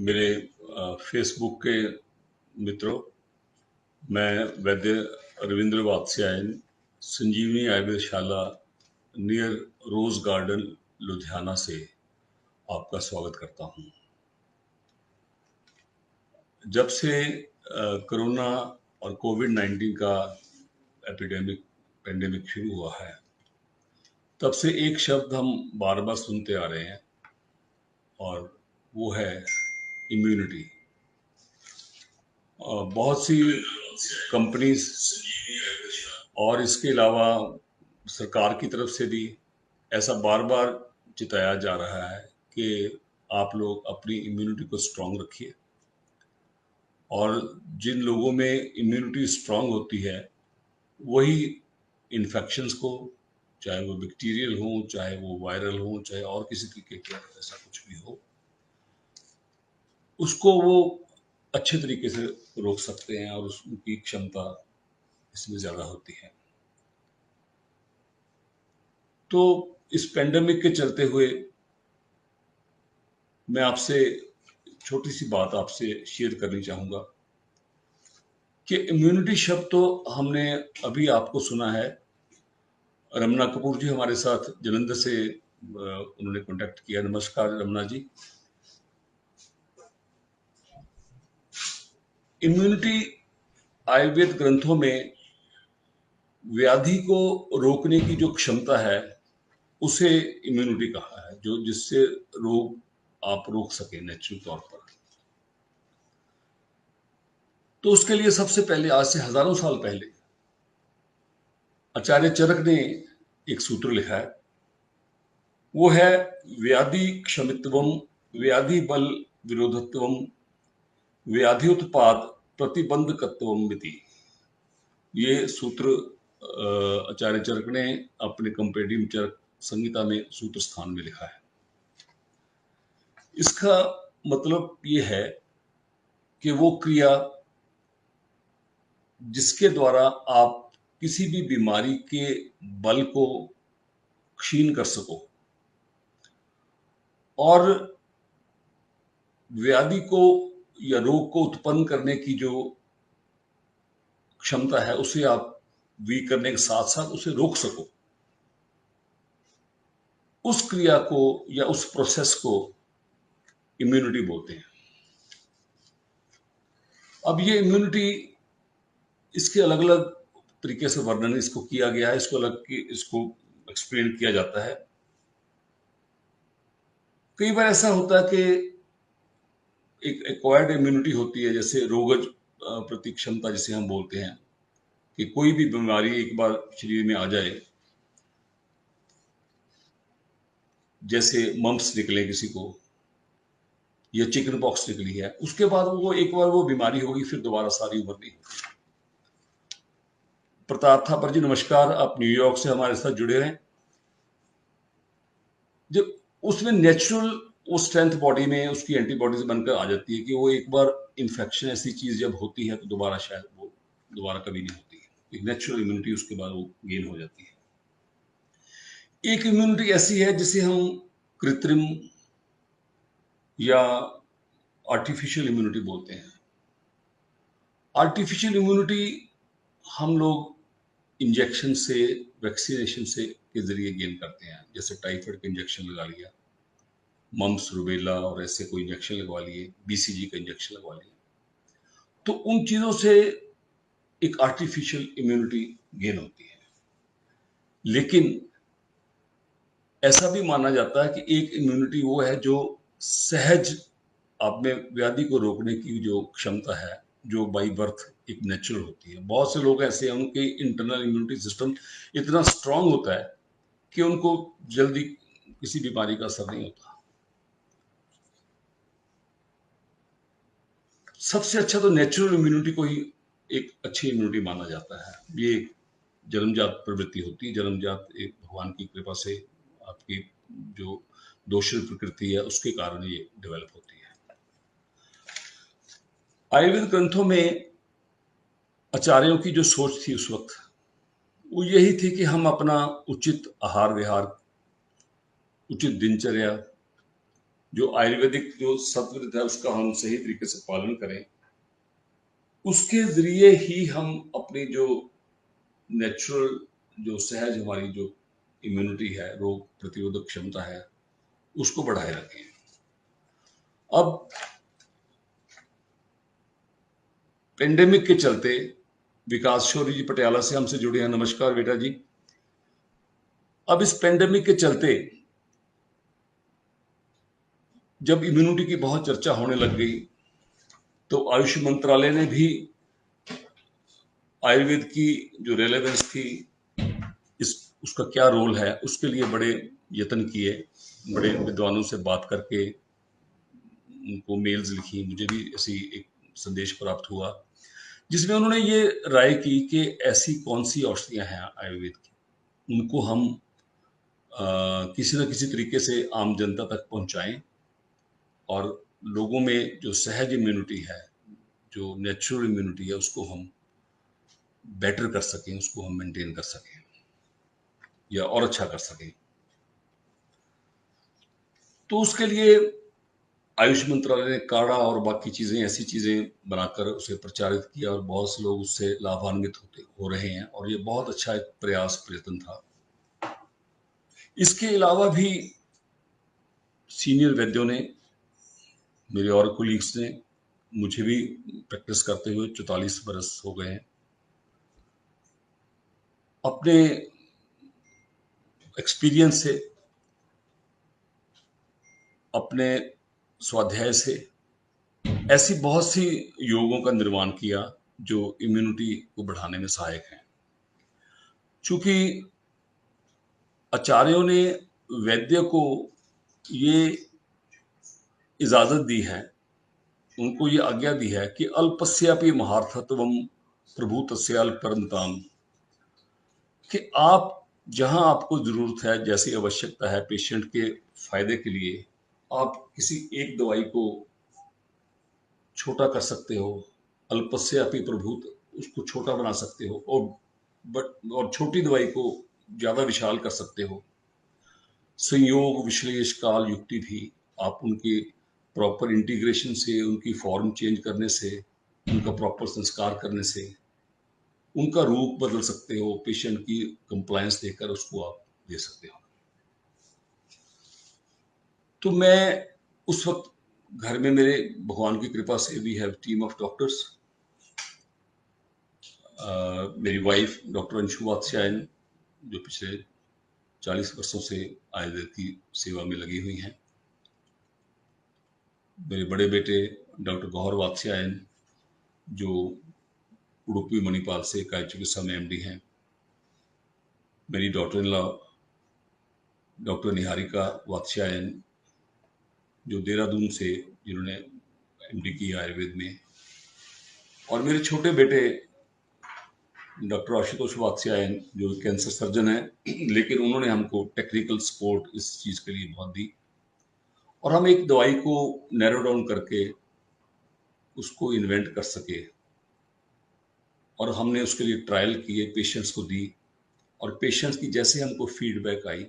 मेरे फेसबुक के मित्रों, मैं वैद्य रविंद्र वात्स्यायन संजीवनी आयुर्वेदशाला नियर रोज गार्डन लुधियाना से आपका स्वागत करता हूं। जब से कोरोना और कोविड-19 का पेंडेमिक शुरू हुआ है, तब से एक शब्द हम बार बार सुनते आ रहे हैं और वो है इम्यूनिटी। बहुत सी कंपनीज और इसके अलावा सरकार की तरफ से भी ऐसा बार बार चिताया जा रहा है कि आप लोग अपनी इम्यूनिटी को स्ट्रांग रखिए, और जिन लोगों में इम्यूनिटी स्ट्रांग होती है वही इन्फेक्शंस को, चाहे वो बैक्टीरियल हो, चाहे वो वायरल हो, चाहे और किसी तरीके का ऐसा कुछ भी हो, उसको वो अच्छे तरीके से रोक सकते हैं और उनकी क्षमता इसमें ज़्यादा होती है। तो इस पेंडेमिक के चलते हुए मैं आपसे छोटी सी बात आपसे शेयर करनी चाहूँगा कि इम्यूनिटी शब्द तो हमने अभी आपको सुना है। रमना कपूर जी हमारे साथ जलंधर से उन्होंने कांटेक्ट किया। नमस्कार रमना जी। इम्यूनिटी आयुर्वेद ग्रंथों में व्याधि को रोकने की जो क्षमता है उसे इम्यूनिटी कहा है, जो जिससे रोग आप रोक सके नेचुरल तौर पर। तो उसके लिए सबसे पहले, आज से हजारों साल पहले, आचार्य चरक ने एक सूत्र लिखा है। वो है व्याधि क्षमित्वम, व्याधि बल विरोधत्वम, व्याधिउत्पाद प्रतिबंधकत्वम मिति। ये सूत्र आचार्य चरक ने अपने कंपेडियम चरक संहिता में सूत्र स्थान में लिखा है। इसका मतलब ये है कि वो क्रिया जिसके द्वारा आप किसी भी बीमारी के बल को क्षीण कर सको और व्याधि को या रोग को उत्पन्न करने की जो क्षमता है उसे आप वीक करने के साथ साथ उसे रोक सको, उस क्रिया को या उस प्रोसेस को इम्यूनिटी बोलते हैं। अब ये इम्यूनिटी, इसके अलग अलग तरीके से वर्णन इसको किया गया है, इसको एक्सप्लेन किया जाता है। कई बार ऐसा होता है कि एक एक्वायर्ड इम्यूनिटी होती है, जैसे रोगज प्रति क्षमता जिसे हम बोलते हैं, कि कोई भी बीमारी एक बार शरीर में आ जाए, जैसे मम्प्स निकले किसी को या चिकन पॉक्स निकली है, उसके बाद वो एक बार वो बीमारी होगी फिर दोबारा सारी उम्र नहीं होगी। प्रताप थापर जी नमस्कार, आप न्यूयॉर्क से हमारे साथ जुड़े रहें। जब उसमें नेचुरल वो स्ट्रेंथ बॉडी में उसकी एंटीबॉडीज बनकर आ जाती है कि वो एक बार इन्फेक्शन ऐसी चीज जब होती है तो दोबारा शायद वो दोबारा कभी नहीं होती है। एक नेचुरल इम्यूनिटी उसके बाद वो गेन हो जाती है। एक इम्यूनिटी ऐसी है जिसे हम कृत्रिम या आर्टिफिशियल इम्यूनिटी बोलते हैं। आर्टिफिशियल इम्यूनिटी हम लोग इंजेक्शन से, वैक्सीनेशन से के जरिए गेन करते हैं। जैसे टाइफाइड का इंजेक्शन लगा लिया, मम्स, रूबेला और ऐसे कोई इंजेक्शन लगवा लिए, बीसीजी का इंजेक्शन लगवा लिया, तो उन चीजों से एक आर्टिफिशियल इम्यूनिटी गेन होती है। लेकिन ऐसा भी माना जाता है कि एक इम्यूनिटी वो है जो सहज आप में व्याधि को रोकने की जो क्षमता है, जो बाई बर्थ एक नेचुरल होती है। बहुत से लोग ऐसे हैं उनके इंटरनल इम्यूनिटी सिस्टम इतना स्ट्रांग होता है कि उनको जल्दी किसी बीमारी का असर नहीं होता। सबसे अच्छा तो नेचुरल इम्यूनिटी को ही एक अच्छी इम्यूनिटी माना जाता है। ये जन्मजात प्रवृत्ति होती है, जन्मजात एक भगवान की कृपा से आपकी जो दोषित प्रकृति है उसके कारण ये डेवलप होती है। आयुर्वेद ग्रंथों में आचार्यों की जो सोच थी उस वक्त, वो यही थी कि हम अपना उचित आहार विहार, उचित दिनचर्या जो आयुर्वेदिक जो सत्व है उसका हम सही तरीके से पालन करें, उसके जरिए ही हम अपनी जो नेचुरल जो सहज हमारी जो इम्यूनिटी है, रोग प्रतिरोधक क्षमता है, उसको बढ़ाए रखें। अब पेंडेमिक के चलते विकास शौरी जी पटियाला से हमसे जुड़े हैं। नमस्कार बेटा जी। अब इस पेंडेमिक के चलते जब इम्यूनिटी की बहुत चर्चा होने लग गई, तो आयुष मंत्रालय ने भी आयुर्वेद की जो रेलेवेंस थी, इस उसका क्या रोल है, उसके लिए बड़े यत्न किए, बड़े विद्वानों से बात करके उनको मेल्स लिखी, मुझे भी ऐसी एक संदेश प्राप्त हुआ जिसमें उन्होंने ये राय की कि ऐसी कौन सी औषधियां हैं आयुर्वेद की, उनको हम किसी न किसी तरीके से आम जनता तक पहुंचाएं और लोगों में जो सहज इम्यूनिटी है, जो नेचुरल इम्यूनिटी है, उसको हम बेटर कर सकें, उसको हम मेंटेन कर सकें या और अच्छा कर सकें। तो उसके लिए आयुष मंत्रालय ने काढ़ा और बाकी चीजें, ऐसी चीजें बनाकर उसे प्रचारित किया और बहुत से लोग उससे लाभान्वित हो रहे हैं और ये बहुत अच्छा एक प्रयत्न था। इसके अलावा भी सीनियर वैद्यों ने, मेरे और कोलीग्स ने, मुझे भी प्रैक्टिस करते हुए 44 बरस हो गए हैं, अपने एक्सपीरियंस से, अपने स्वाध्याय से ऐसी बहुत सी योगों का निर्माण किया जो इम्यूनिटी को बढ़ाने में सहायक हैं। चूंकि आचार्यों ने वैद्य को ये इजाजत दी है, उनको ये आज्ञा दी है कि अल्पस्यापि महार्थत्वम प्रभुतस्य अल्परंताम, कि आप जहां आपको जरूरत है, जैसी आवश्यकता है पेशेंट के फायदे के लिए, आप किसी एक दवाई को छोटा कर सकते हो, अल्पस्यापि प्रभुत, उसको छोटा बना सकते हो, और छोटी दवाई को ज्यादा विशाल कर सकते हो। संयोग विश्लेष काल युक्ति भी आप उनके प्रॉपर इंटीग्रेशन से, उनकी फॉर्म चेंज करने से, उनका प्रॉपर संस्कार करने से उनका रूप बदल सकते हो, पेशेंट की कंप्लायंस देकर उसको आप दे सकते हो। तो मैं उस वक्त घर में, मेरे भगवान की कृपा से we have team of doctors, मेरी वाइफ डॉक्टर अंशु वात्स्यायन जो पिछले 40 वर्षों से आयुर्वेद की सेवा में लगी हुई हैं, मेरे बड़े बेटे डॉक्टर गौहर वात्स्यायन जो उडुपी मणिपाल से काया चिकित्सा में एमडी हैं, मेरी daughter in law doctor Niharika Vatsyayan जो देहरादून से, जिन्होंने एमडी की आयुर्वेद में, और मेरे छोटे बेटे डॉक्टर आशुतोष वात्स्यायन जो कैंसर सर्जन है, लेकिन उन्होंने हमको टेक्निकल सपोर्ट इस चीज के लिए बहुत दी और हम एक दवाई को नैरो डाउन करके उसको इन्वेंट कर सके, और हमने उसके लिए ट्रायल किए, पेशेंट्स को दी, और पेशेंट्स की जैसे हमको फीडबैक आई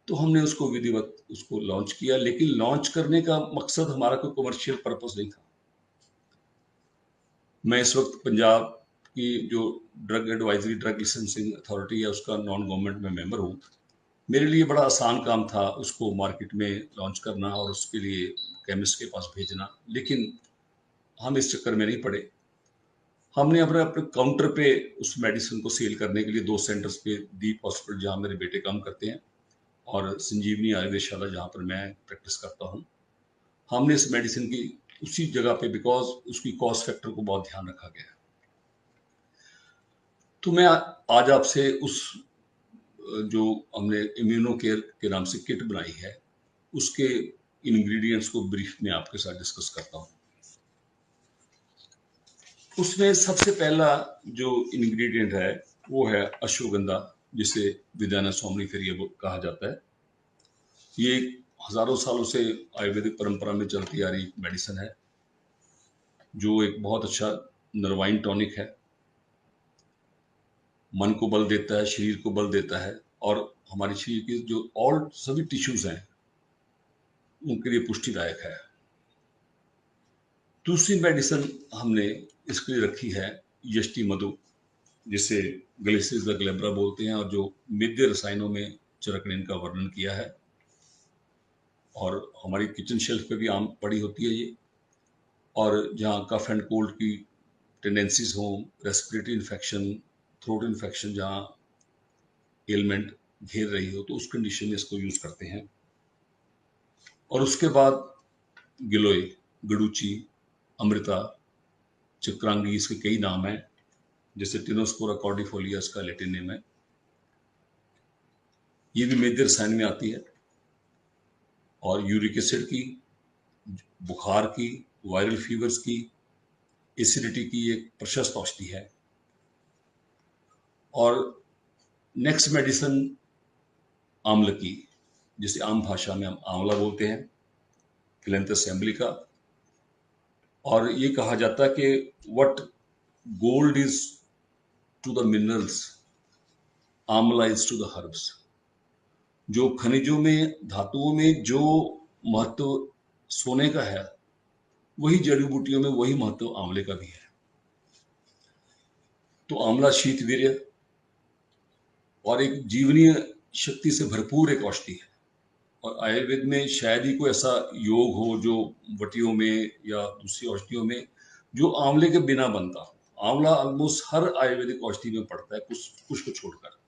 तो हमने उसको विधिवत उसको लॉन्च किया। लेकिन लॉन्च करने का मकसद हमारा कोई कमर्शियल पर्पस नहीं था। मैं इस वक्त पंजाब की जो drug advisory, drug licensing authority है, उसका नॉन गवर्नमेंट में मेंबर हूँ। मेरे लिए बड़ा आसान काम था उसको मार्केट में लॉन्च करना और उसके लिए केमिस्ट के पास भेजना, लेकिन हम इस चक्कर में नहीं पड़े। हमने अपने अपने काउंटर पे उस मेडिसिन को सेल करने के लिए 2 सेंटर्स पे, दीप हॉस्पिटल जहाँ मेरे बेटे काम करते हैं और संजीवनी आयुर्वेदशाला जहाँ पर मैं प्रैक्टिस करता हूँ, हमने इस मेडिसिन की उसी जगह पे, बिकॉज उसकी कॉस्ट फैक्टर को बहुत ध्यान रखा गया है। तो मैं आज आपसे उस जो हमने इम्यूनो केयर के नाम से किट बनाई है, उसके इंग्रेडिएंट्स को ब्रीफ में आपके साथ डिस्कस करता हूँ। उसमें सबसे पहला जो इंग्रेडिएंट है वो है अश्वगंधा, जिसे विदाना सोमनीफेरिया कहा जाता है। ये हजारों सालों से आयुर्वेदिक परंपरा में चलती आ रही मेडिसिन है, जो एक बहुत अच्छा नर्वाइन टॉनिक है, मन को बल देता है, शरीर को बल देता है, और हमारे शरीर के जो ऑल सभी टिश्यूज हैं उनके लिए पुष्टिदायक है। दूसरी मेडिसिन हमने इसके लिए रखी है यष्टि मधु, जिसे ग्लेसिस द ग्लेब्रा बोलते हैं, और जो मिद्य रसायनों में चरक ने इनका वर्णन किया है, और हमारी किचन शेल्फ पे भी आम पड़ी होती है ये। और जहाँ कफ एंड कोल्ड की टेंडेंसीज हों, रेस्पिरेटरी इन्फेक्शन, थ्रोट इन्फेक्शन जहाँ एलिमेंट घेर रही हो, तो उस कंडीशन में इसको यूज करते हैं। और उसके बाद गिलोय, गडुची, अमृता, चक्रांगी, इसके कई नाम हैं, जैसे टिनोस्पोरा कॉर्डिफोलिया इसका लैटिन नेम है। ये भी मेजर रसायन में आती है, और यूरिक एसिड की, बुखार की, वायरल फीवर्स की, एसिडिटी की एक प्रशस्त औषधि है। और नेक्स्ट मेडिसिन आंवला की, जिसे आम भाषा में हम आंवला बोलते हैं, फिलेंथस एम्बलिका। और ये कहा जाता है कि what gold is to the minerals, amla is to the herbs. जो खनिजों में, धातुओं में जो महत्व सोने का है, वही जड़ी बूटियों में वही महत्व आंवले का भी है। तो आंवला शीतवीर्य और एक जीवनीय शक्ति से भरपूर एक औषधि है। और आयुर्वेद में शायद ही कोई ऐसा योग हो जो वटियों में या दूसरी औषधियों में जो आंवले के बिना बनता हो। आंवला ऑलमोस्ट हर आयुर्वेदिक औषधि में पड़ता है, कुछ कुछ को छोड़कर।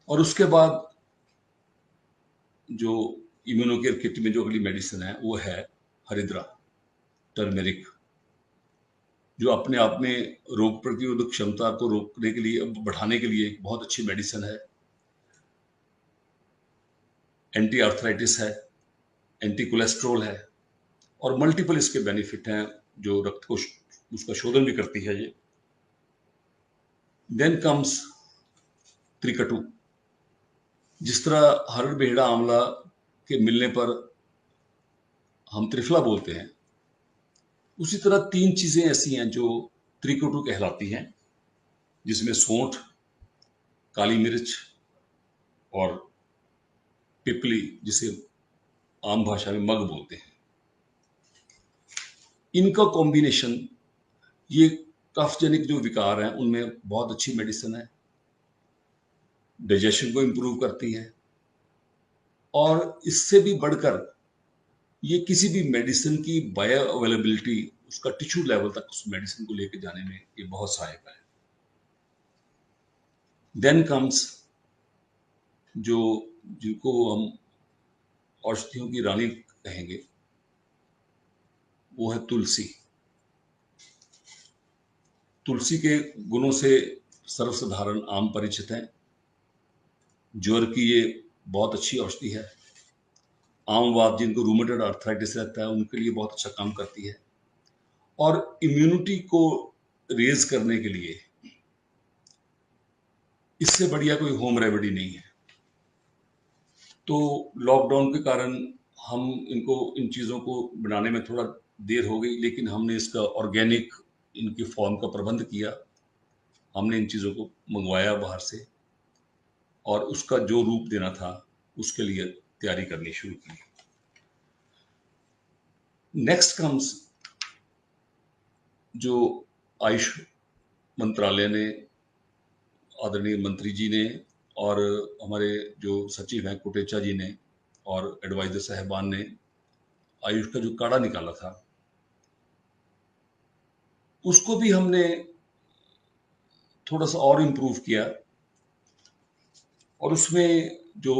और उसके बाद जो इम्यूनोकेयर किट में जो अगली मेडिसिन है वो है हरिद्रा, टर्मेरिक, जो अपने आप में रोग प्रतिरोधक क्षमता को रोकने के लिए, बढ़ाने के लिए एक बहुत अच्छी मेडिसिन है। एंटी आर्थराइटिस है, एंटी कोलेस्ट्रोल है, और मल्टीपल इसके बेनिफिट हैं, जो रक्त को उसका शोधन भी करती है ये। Then comes trikatu. जिस तरह हरड़ बेहड़ा आंवला के मिलने पर हम त्रिफला बोलते हैं, उसी तरह तीन चीजें ऐसी हैं जो त्रिकटु कहलाती हैं, जिसमें सौंठ, काली मिर्च और पिपली, जिसे आम भाषा में मग बोलते हैं। इनका कॉम्बिनेशन ये कफ जनित जो विकार हैं उनमें बहुत अच्छी मेडिसिन है, डाइजेशन को इंप्रूव करती है। और इससे भी बढ़कर ये किसी भी मेडिसिन की बायो अवेलेबिलिटी, उसका टिश्यू लेवल तक उस मेडिसिन को लेकर जाने में ये बहुत सहायक है। देन कम्स जो, जिनको हम औषधियों की रानी कहेंगे, वो है तुलसी। तुलसी के गुणों से सर्वसाधारण आम परिचित हैं। ज्वर की ये बहुत अच्छी औषधि है। आमवात, जिनको रूमेटॉइड आर्थराइटिस रहता है, उनके लिए बहुत अच्छा काम करती है। और इम्यूनिटी को रेज करने के लिए इससे बढ़िया कोई होम रेमेडी नहीं है। तो लॉकडाउन के कारण हम इन चीज़ों को बनाने में थोड़ा देर हो गई, लेकिन हमने इसका ऑर्गेनिक इनकी फॉर्म का प्रबंध किया। हमने इन चीज़ों को मंगवाया बाहर से, और उसका जो रूप देना था उसके लिए तैयारी करनी शुरू की। नेक्स्ट कम्स जो आयुष मंत्रालय ने, आदरणीय मंत्री जी ने, और हमारे जो सचिव हैं कोटेचा जी ने, और एडवाइजर साहबान ने आयुष का जो काढ़ा निकाला था, उसको भी हमने थोड़ा सा और इम्प्रूव किया। और उसमें जो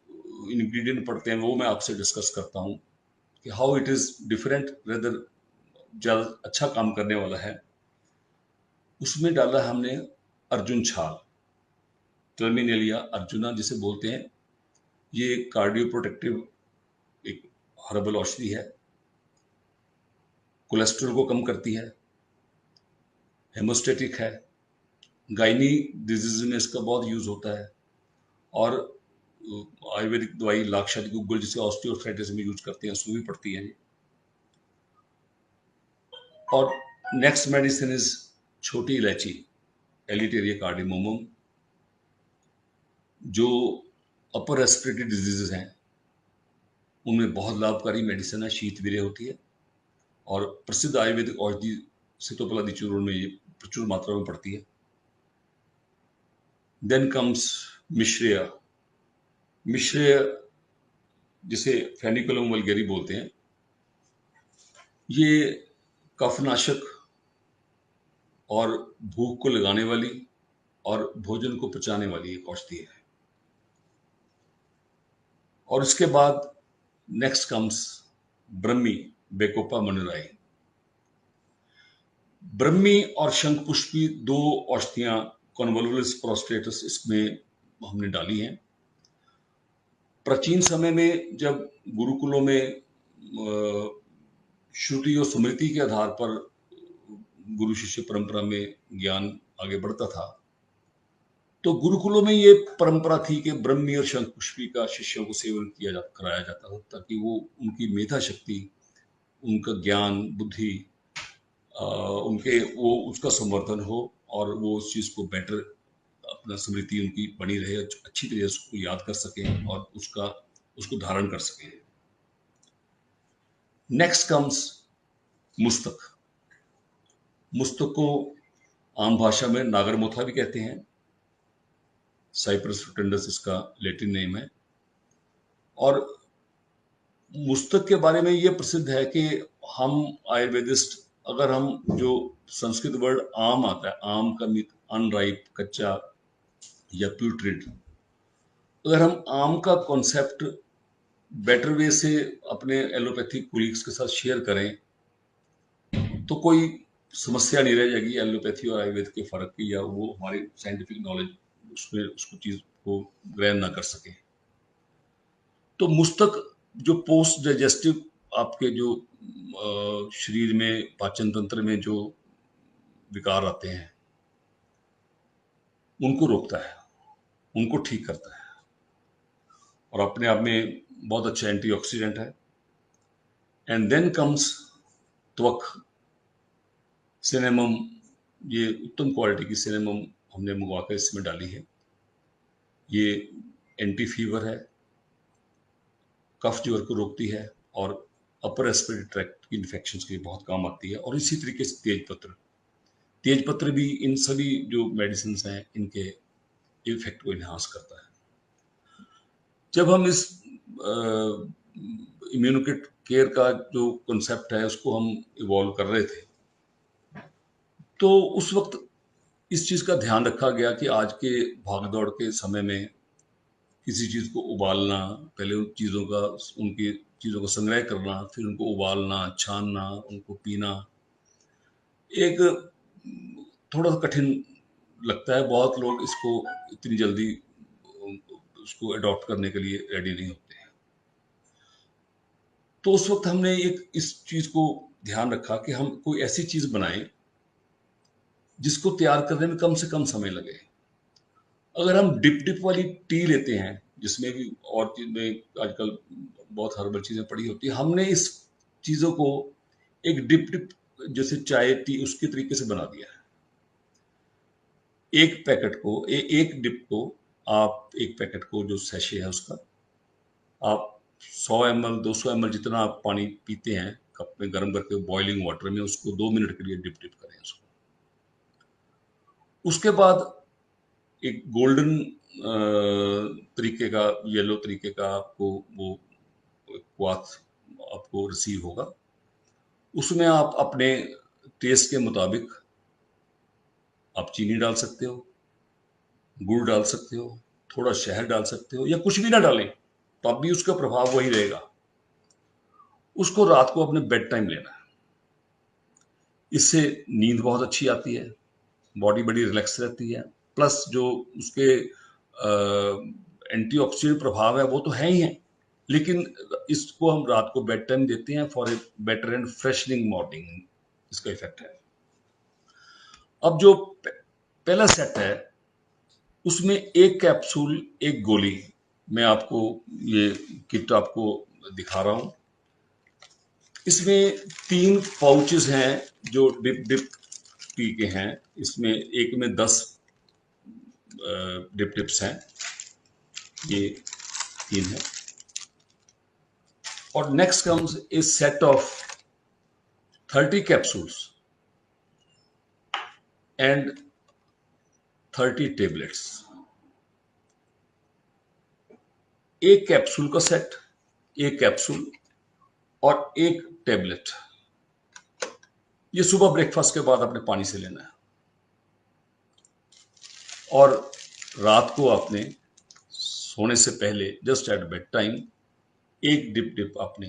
इंग्रेडिएंट पड़ते हैं वो मैं आपसे डिस्कस करता हूँ कि how it is different, rather ज़्यादा अच्छा काम करने वाला है। उसमें डाला हमने अर्जुन छाल, टर्मिनेलिया अर्जुना जिसे बोलते हैं। ये कार्डियो प्रोटेक्टिव एक हर्बल औषधि है, कोलेस्ट्रॉल को कम करती है, हेमोस्टेटिक है, गायनी डिजीज में इसका बहुत यूज होता है। और आयुर्वेदिक दवाई लाक्षादी गुग्गल जिसे ऑस्टियोआर्थराइटिस में यूज करते हैं, उसमें भी पड़ती है। और नेक्स्ट मेडिसिन इज छोटी इलायची, एलिटेरिया कार्डिमोमम, जो अपर रेस्पिरेटरी डिजीजेज हैं उनमें बहुत लाभकारी मेडिसिन है, शीतवीर्य होती है, और प्रसिद्ध आयुर्वेदिक औषधि सीतोपलादी चूर्ण में ये प्रचुर मात्रा में पड़ती है। Then comes Mishriya. मिश्रिय जिसे फेनिकुलम वल्गेरी बोलते हैं, ये कफनाशक और भूख को लगाने वाली और भोजन को पचाने वाली एक औषधि है। और इसके बाद नेक्स्ट कम्स ब्रह्मी, बेकोपा मनुराई। ब्रह्मी और शंखपुष्पी दो औषधियां कॉन्वोल्वुलस प्रोस्टेटस इसमें हमने डाली हैं। प्राचीन समय में जब गुरुकुलों में श्रुति और स्मृति के आधार पर गुरु शिष्य परंपरा में ज्ञान आगे बढ़ता था, तो गुरुकुलों में ये परंपरा थी कि ब्रह्मी और शंखपुष्पी का शिष्यों को सेवन कराया जाता था, ताकि वो उनकी मेधा शक्ति, उनका ज्ञान, बुद्धि, उनके वो उसका संवर्धन हो और वो उस चीज को बेटर अपना स्मृति उनकी बनी रहे, अच्छी तरह से उसको याद कर सकें और उसको धारण कर सकें। नेक्स्ट कम्स मुस्तक। मुस्तक को आम भाषा में नागरमोथा भी कहते हैं, साइप्रस रोटेंडस इसका लैटिन नेम है। और मुस्तक के बारे में ये प्रसिद्ध है कि हम आयुर्वेदिस्ट, अगर हम जो संस्कृत वर्ड आम आता है, आम का मीट अनराइप, कच्चा या प्यूट्रिड, अगर हम आम का कॉन्सेप्ट बेटर वे से अपने एलोपैथिक कोलीग्स के साथ शेयर करें तो कोई समस्या नहीं रह जाएगी एलोपैथी और आयुर्वेद के फर्क की, या वो हमारी साइंटिफिक नॉलेज उसमें उसको चीज को ग्रहण ना कर सके। तो मुस्तक जो पोस्ट डाइजेस्टिव आपके जो शरीर में पाचन तंत्र में जो विकार आते हैं उनको रोकता है, उनको ठीक करता है, और अपने आप में बहुत अच्छा एंटीऑक्सीडेंट है। And then comes tvak, cinnamon. ये उत्तम क्वालिटी की सिनेमम हमने मंगवाकर इसमें डाली है। ये एंटी फीवर है, कफ ज्वर को रोकती है और अपर रेस्पिरेटरी ट्रैक्ट इन्फेक्शंस के लिए बहुत काम आती है। और इसी तरीके से तेजपत्र भी इन सभी जो मेडिसिन हैं इनके इफेक्ट को इन्हांस करता है। जब हम इस इम्यूनिटी केयर का जो कॉन्सेप्ट है उसको हम इवॉल्व कर रहे थे, तो उस वक्त इस चीज का ध्यान रखा गया कि आज के भागदौड़ के समय में किसी चीज को उबालना, पहले उनकी चीजों का संग्रह करना, फिर उनको उबालना, छानना, उनको पीना, एक थोड़ा सा कठिन लगता है। बहुत लोग इसको इतनी जल्दी उसको अडॉप्ट करने के लिए रेडी नहीं होते हैं। तो उस वक्त हमने इस चीज को ध्यान रखा कि हम कोई ऐसी चीज बनाएं जिसको तैयार करने में कम से कम समय लगे। अगर हम डिप वाली टी लेते हैं, जिसमें भी और चीजें आजकल बहुत हर्बल चीजें पड़ी होती है, हमने इस चीजों को एक डिप जैसे चाय टी उसके तरीके से बना दिया है। एक पैकेट को एक डिप को आप, एक पैकेट को जो सैशे है उसका आप 100 ml 200 ml जितना आप पानी पीते हैं कप में गर्म करके बॉइलिंग वाटर में, उसको 2 मिनट के लिए डिप करें उसको। उसके बाद एक गोल्डन तरीके का, येलो तरीके का आपको वो क्वाथ आपको रिसीव होगा। उसमें आप अपने टेस्ट के मुताबिक आप चीनी डाल सकते हो, गुड़ डाल सकते हो, थोड़ा शहद डाल सकते हो, या कुछ भी ना डालें तो अब भी उसका प्रभाव वही रहेगा। उसको रात को अपने बेड टाइम लेना है। इससे नींद बहुत अच्छी आती है, बॉडी बड़ी रिलैक्स रहती है, प्लस जो उसके एंटीऑक्सीडेंट प्रभाव है वो तो है ही है, लेकिन इसको हम रात को बेड टाइम देते हैं for a better and freshening morning, इसका इफेक्ट है। अब जो पहला सेट है उसमें एक कैप्सूल, एक गोली, मैं आपको ये किट आपको दिखा रहा हूं। इसमें 3 पाउचेस हैं जो डिप टी के हैं। इसमें एक में 10 डिप्स हैं, ये 3 है। और next comes A set of 30 capsules and 30 tablets. एक कैप्सूल का सेट, एक कैप्सूल और एक टेबलेट, ये सुबह ब्रेकफास्ट के बाद आपने पानी से लेना है। और रात को आपने सोने से पहले जस्ट एट बेड टाइम एक डिप आपने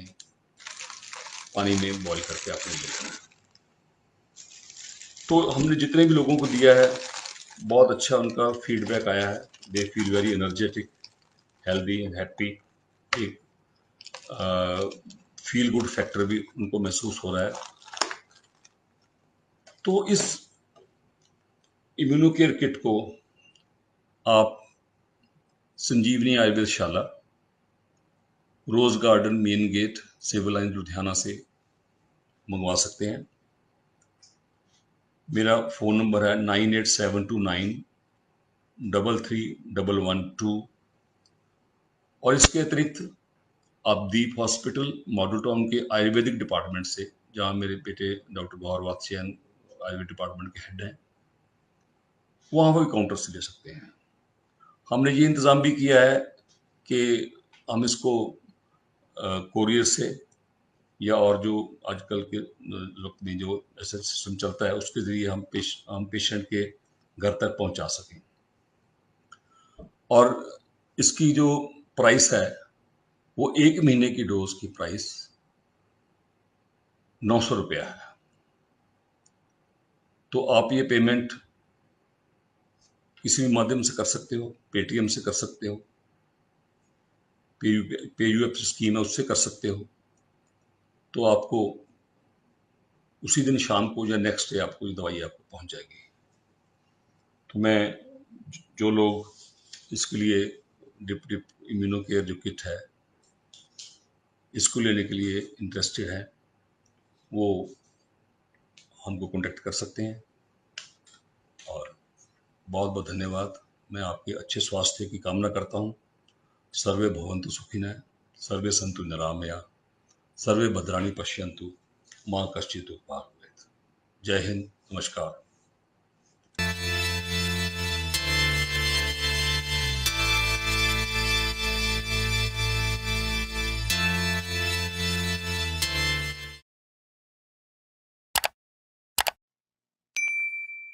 पानी में बॉईल करके आपने लेना है। तो हमने जितने भी लोगों को दिया है बहुत अच्छा उनका फीडबैक आया है। They feel very energetic, healthy and happy. एक फील गुड फैक्टर भी उनको महसूस हो रहा है। तो इस इम्यूनोकेयर किट को आप Sanjivani Ayurvedshala, Rose Garden main gate, Civil Line Ludhiana से मंगवा सकते हैं। मेरा फ़ोन नंबर है 9872933112। और इसके अतिरिक्त आप दीप हॉस्पिटल मॉडल टाउन के आयुर्वेदिक डिपार्टमेंट से, जहाँ मेरे बेटे डॉक्टर गौहर वात्स्यायन आयुर्वेद डिपार्टमेंट के हेड हैं, वहाँ भी काउंटर से ले सकते हैं। हमने ये इंतज़ाम भी किया है कि हम इसको कोरियर से या और जो आजकल के लोग में जो ऐसा सिस्टम चलता है उसके ज़रिए हम पेशेंट के घर तक पहुंचा सकें। और इसकी जो प्राइस है वो 1 महीने की डोज की प्राइस 900 रुपया है। तो आप ये पेमेंट किसी भी माध्यम से कर सकते हो, पेटीएम से कर सकते हो, पेयूएफ स्कीम है उससे कर सकते हो। तो आपको उसी दिन शाम को या नेक्स्ट डे आपको ये दवाई आपको पहुंच जाएगी। तो मैं जो लोग इसके लिए डिप इम्यूनोकेयर जो किट है इसको लेने के लिए इंटरेस्टेड है वो हमको कांटेक्ट कर सकते हैं। और बहुत बहुत धन्यवाद। मैं आपके अच्छे स्वास्थ्य की कामना करता हूँ। सर्वे भवन्तु सुखिनः, सर्वे सन्तु निरामया, सर्वे भद्राणि पश्यन्तु, मां कश्चित् दुःखभाग् भवेत्। जय हिंद, नमस्कार।